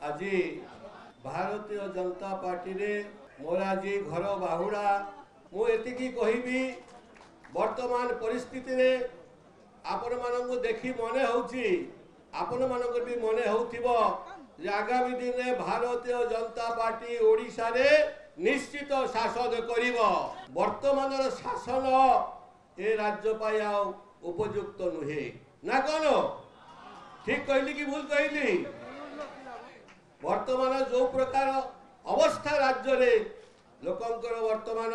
आज भारतीय जनता पार्टी रे मोर आज घर बाहुड़ा मुझे कहबी वर्तमान परिस्थिति रे आपण मानक देखी मन होउची आपण मानक भी मन होउथिबो जे आगामी दिन में भारतीय जनता पार्टी ओडिशा रे निश्चित शासन करिवो। वर्तमान शासन ए राज्य पाई आ उपयुक्त नुहे ना कौन ठीक कहली कि भूल कहली। वर्तमान जो प्रकार अवस्था राज्य रे लोकंकर वर्तमान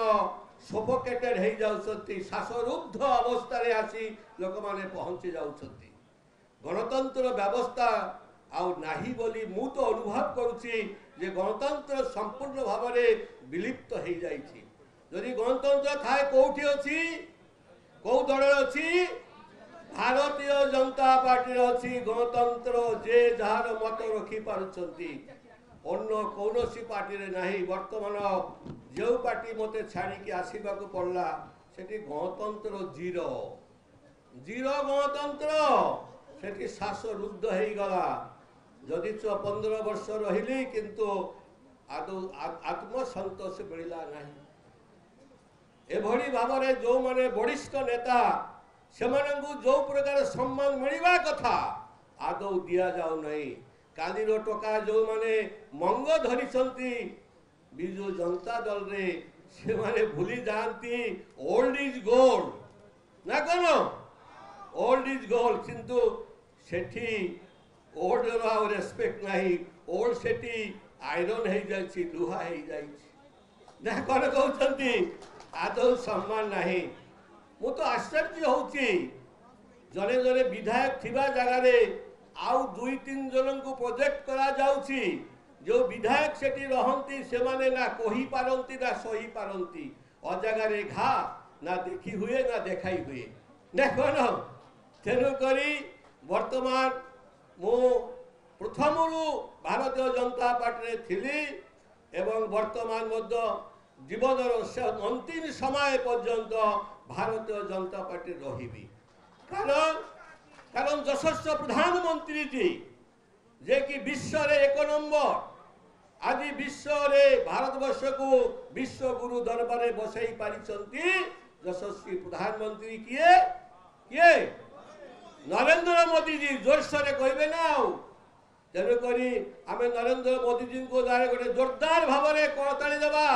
सफोकेटेड हो जाउछंती श्वासरुद्ध अवस्था रे आसी लोक माने पहुंची जाउछंती। गणतंत्र व्यवस्था आउ नाही बोली मु तो अनुभव करूची जे गणतंत्र संपूर्ण भाव में विलिप्त हो जाइछि। यदि गणतंत्र थाए कोठी अछि को दल अछि भारतीय जनता पार्टी अच्छी गणतंत्र जे जार मत रखी पार्टी अन्य कौन पार्टी रे नहीं। वर्तमान जो पार्टी मत छाड़ी आसवा को पड़ला से गणतंत्र जीरो जीरो गणतंत्र से श्वास रुद्ध हो गला। जदि 15 वर्ष रही किंतु आदौ आत्मसंतोष मिलला नहीं। एभली भाव में जो माने वरिष्ठ नेता से जो प्रकार सम्मान मिलवा कथा आदौ दिया जाऊ नहीं। काली टका जो माने मंग धरी विजु जनता दल रे से माने भूली जाती ओल्ड इज गोल्ड ना कौन ओल्ड इज गोल्ड किंतु सेठी ओल्ड रेस्पेक्ट नहीं ओल्ड सेठी आयरन हो जाए लुहा हो जाए ना कौन कहते आदौ सम्मान नहीं। मु तो आश्चर्य होची जने जने विधायक थिबा जगह रे आउ 2-3 जन को प्रोजेक्ट करा जाउची जो विधायक सेठी रहंती से माने ना कही पारंती ना सही पारंती अजगा रे घा ना देखी हुए ना देखाई हुए ना कोन तेनु करी वर्तमान मु प्रथम भारतीय जनता पार्टी रे थिली एवं वर्तमान मध्य जीवन अंतिम समय पर्यंत भारतीय जनता पार्टी रही। कारण यशस्वी प्रधानमंत्री जी जे कि विश्व रे 1 नंबर आज विश्व रे भारतवर्ष को विश्व गुरु दरबार में बसई पारिछंती यशस्वी प्रधानमंत्री किए किए नरेंद्र मोदी जी जोरसोर कहबे ना तेणुक आम नरेंद्र मोदी जी को गोटे जोरदार भाव में करताली देवा।